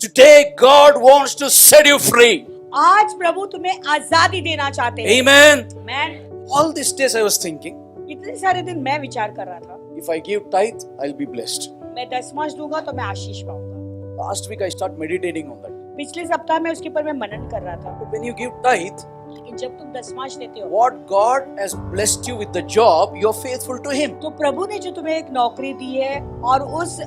Today God wants to set you free. आज प्रभु तुम्हें आजादी देना चाहते हैं। Amen. मैं All these days I was thinking, इतने सारे दिन मैं विचार कर रहा था, if I give tithe, I'll be blessed. मैं दसमांश दूंगा तो मैं आशीष पाऊंगा। Last week I started meditating on that. पिछले सप्ताह में उसके ऊपर मैं मनन कर रहा था। But when you give tithe, लेकिन जब तुम दसमांश देते हो, what God has blessed you with the job, you're faithful to Him. तो प्रभु ने जो तुम्हें एक नौकरी दी है और उस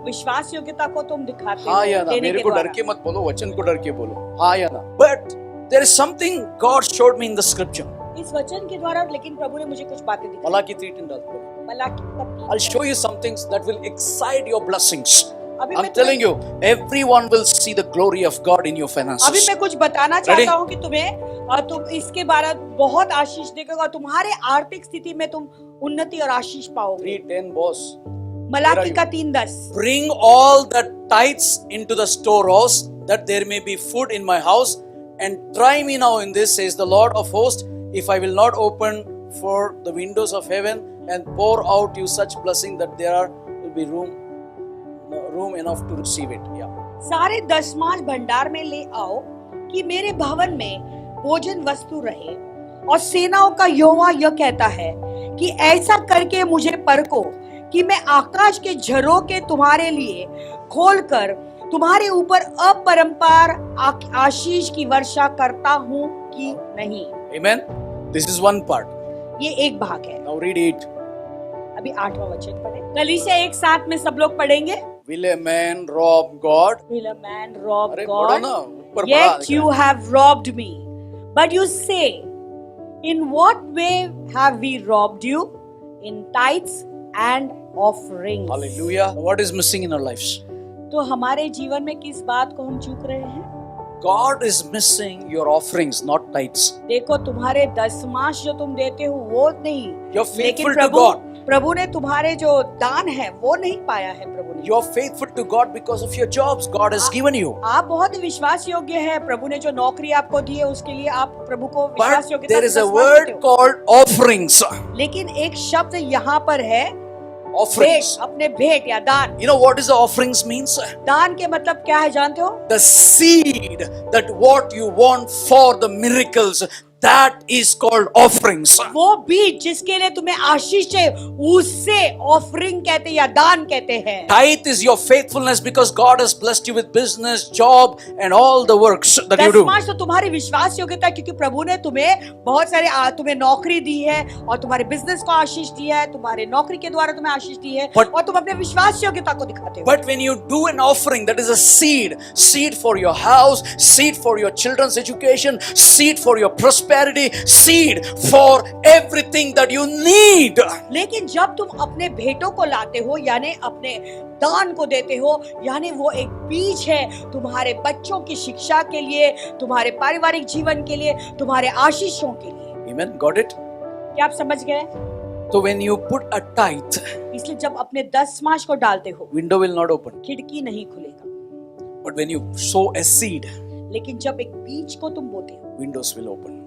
विश्वास योग्यता को तुम दिखाते हो हाँ या ना, देने मेरे के को डर द्वारा। के मत बोलो, वचन को डर के बोलो, हाँ या ना. But there is something God showed me in the scripture. इस वचन के द्वारा लेकिन प्रभु ने मुझे कुछ बातें दिखाई। Malachi 3:10. मलाकी का 3। I'll show you some things that will excite your blessings. अभी I'm मैं telling you, everyone will see the glory of God in your अभी finances. मैं कुछ बताना चाहता हूँ कि तुम्हें तुम इसके बारे में बहुत आशीष देगा, तुम्हारे आर्थिक स्थिति में तुम उन्नति और आशीष पाओगे। 3:10 boss. मलाकी का 3:10। Bring all the tithes into the storehouse, that there may be food in my house, and try me now in this, says the Lord of hosts, if I will not open for the windows of heaven and pour out you such blessing that there will be room enough to receive it. Yeah. सारे दसमांश भंडार में ले आओ कि मेरे भवन में भोजन वस्तु रहे, और सेनाओं का यहोवा यह कहता है कि ऐसा करके मुझे परखो कि मैं आकाश के झरोखे तुम्हारे लिए खोलकर तुम्हारे ऊपर अपरंपार आशीष की वर्षा करता हूँ कि नहीं। Amen. This is one part. ये एक भाग है। Now read it. अभी 8वां वचन पढ़े। कलीसिया एक साथ में सब लोग पढ़ेंगे। Will a man rob God? Will a man rob अरे पढ़ो God? ना, ऊपर Yet पढ़ा you have robbed me. But you say, in what way have we robbed you? In tithes and offerings. Hallelujah. What is missing in our lives? तो हमारे जीवन में किस बात को हम चूक रहे हैं? God is missing your offerings, not tithes. देखो, तुम्हारे दसमांश जो तुम देते हो वो नहीं, You're लेकिन faithful to God. प्रभु ने तुम्हारे जो दान है वो नहीं पाया है। प्रभु ने You're faithful to God because of your jobs God has given you. आप बहुत ही विश्वास योग्य है। प्रभु ने जो नौकरी आपको दी है उसके लिए आप प्रभु को विश्वास But योग्यता there से is a दसवां word देते हो। called offerings. लेकिन एक शब्द यहाँ पर है, Offerings. भेंट, अपने भेंट या दान। You know what is the offerings means? दान के मतलब क्या है जानते हो? The seed that what you want for the miracles, that is called offerings. वो बीज जिसके लिए तुम्हें आशीष चाहिए उससे ऑफरिंग कहते हैं या दान कहते हैं। Tithe is your faithfulness because God has blessed you with business, job and all the works that you do. दसमांश तो तुम्हारी विश्वास योग्यता, क्योंकि प्रभु ने तुम्हें बहुत सारे तुम्हें नौकरी दी है और तुम्हारे बिजनेस को आशीष दिया है, तुम्हारे नौकरी के द्वारा तुम्हें आशीष दी है, और तुम अपने विश्वास योग्यता को दिखाते हो। But when you do an offering, that is a seed for your house, seed for your children's education, seed for your prosperity, seed for everything that you need. लेकिन जब तुम अपने भेंटों को लाते हो यानी अपने दान को देते हो, यानी वो एक बीज है तुम्हारे बच्चों की शिक्षा के लिए, तुम्हारे पारिवारिक जीवन के लिए, तुम्हारे आशीषों के लिए। Amen. Got it? क्या आप समझ गए? So when you put a tithe, इसलिए जब अपने दसमांश को डालते हो window will not open. खिड़की नहीं खुलेगा, But when you sow a seed, लेकिन जब एक बीज को तुम बोते हो windows will open.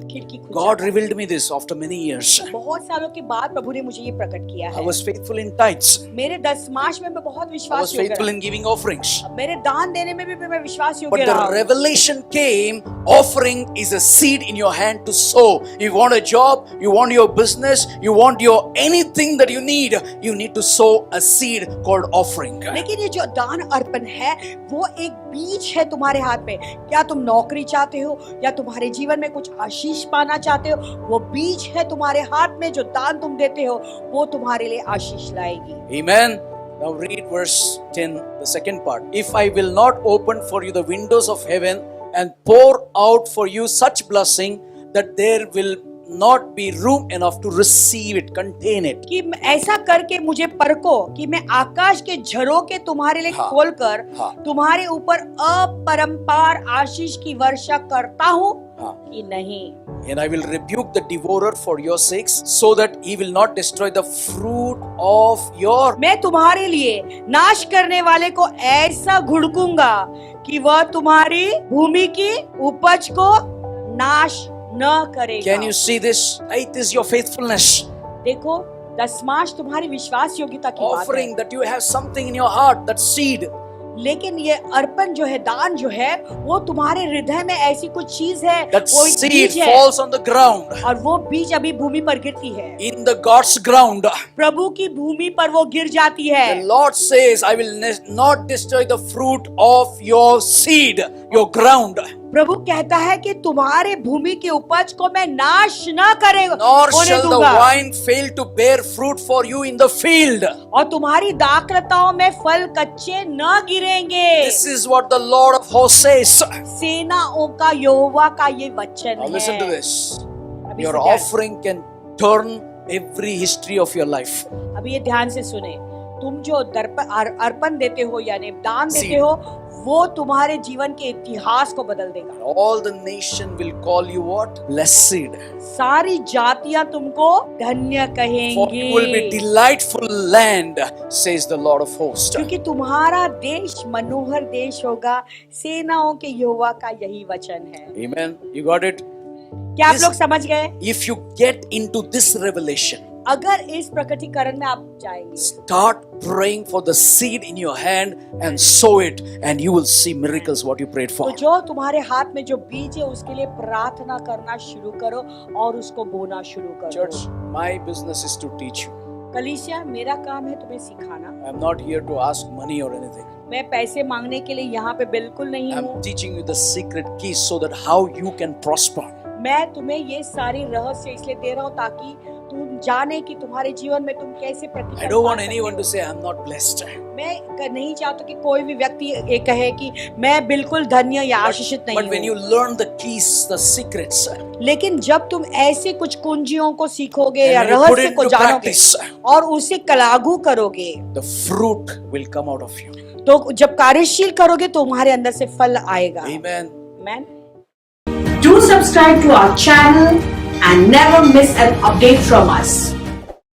खिड़की खुल God जाती है। revealed me this after many years. बहुत सालों के बाद प्रभु ने मुझे ये प्रकट किया I है। was faithful in tithes. मेरे दसमांश में मैं बहुत I विश्वास was योग्य faithful रहा। in giving offerings. मेरे दान देने में भी मैं विश्वास But योग्य the रहा हूँ। revelation came, offering is a seed in your hand to sow. You want a job, you want your business, you want your anything that you need to sow a seed called offering. लेकिन ये जो दान अर्पण है वो एक बीज है तुम्हारे हाथ में। क्या तुम नौकरी चाहते हो या तुम्हारे जीवन में कुछ आशीष पाना चाहते हो, वो बीज है तुम्हारे हाथ में। जो दान तुम देते हो वो तुम्हारे लिए आशीष लाएगी। Amen. Now read verse 10, the second part. If I will not open for you the windows of heaven and pour out for you such blessing that there will not be room enough to receive it, contain it. कि ऐसा करके मुझे परखो कि मैं आकाश के झरोखे तुम्हारे लिए खोलकर तुम्हारे ऊपर अपरंपार आशीष की वर्षा करता हूँ कि नहीं। And I will rebuke the devourer for your sakes, so that he will not destroy the fruit of your. मैं तुम्हारे लिए नाश करने वाले को ऐसा घुड़कूंगा कि वह तुम्हारी भूमि की उपज को नाश न करेगा। Can you see this? Tithe is your faithfulness. देखो, दसमांश तुम्हारी विश्वास योग्यता की बात है। Offering that you have something in your heart, that seed. लेकिन ये अर्पण जो है, दान जो है, वो तुम्हारे हृदय में ऐसी कुछ चीज है, That वो एक seed बीज है, falls on the ground. और वो बीज अभी भूमि पर गिरती है, In the God's ground. प्रभु की भूमि पर वो गिर जाती है। The Lord says, I will not destroy the fruit of your seed, your ground. प्रभु कहता है कि तुम्हारे भूमि की उपज को मैं नाश न Nor होने shall the दूंगा, vine fail to bear fruit for you in the field. और तुम्हारी दाखलताओं में फल कच्चे न गिरेंगे। This is what the Lord of hosts says. सेनाओं का यहोवा का ये वचन Now है। listen to this. अभी Your से ध्यान- offering can turn every history of your life. अभी ये ध्यान से सुने, तुम जो अर्पण देते हो यानी दान देते Seed. हो, वो तुम्हारे जीवन के इतिहास को बदल देगा। All the nation will call you what? Blessed. सारी जातियां तुमको धन्य For कहेंगी, you will be delightful land, says the Lord of hosts. क्योंकि तुम्हारा देश मनोहर देश होगा। सेनाओं के यहोवा का यही वचन है। Amen. You got it? क्या आप This- लोग समझ गए? If you get into this revelation, अगर इस प्रकटीकरण में आप जाएंगे, start praying for the seed in your hand and sow it, and you will see miracles what you prayed तो for. जो तुम्हारे हाथ में जो बीज है उसके लिए प्रार्थना करना शुरू करो और उसको बोना शुरू करो। Church, my business is to teach you. कलीसिया, मेरा काम है तुम्हें सिखाना। I'm not here to ask money or anything. मैं पैसे मांगने के लिए यहाँ पे बिल्कुल नहीं I'm हूँ। teaching you the secret keys so that how you can prosper. मैं तुम्हें ये सारी रहस्य इसलिए दे रहा हूँ ताकि तुम जाने कि तुम्हारे जीवन में तुम कैसे I प्रतिफल don't पा want सकते anyone to हो। say I'm not blessed. मैं नहीं चाहता कि कोई भी व्यक्ति ये कहे कि मैं बिल्कुल धन्य या आशीषित But नहीं when you हूँ। learn the keys, the secrets, लेकिन जब तुम ऐसे कुछ कुंजियों को सीखोगे and या when you put रहस्य it को into जानोगे practice, और उसे लागू करोगे, the fruit will come out of you. तो जब कार्यशील करोगे तो तुम्हारे अंदर से फल आएगा। Amen. Amen. Do subscribe to our channel and never miss an update from us.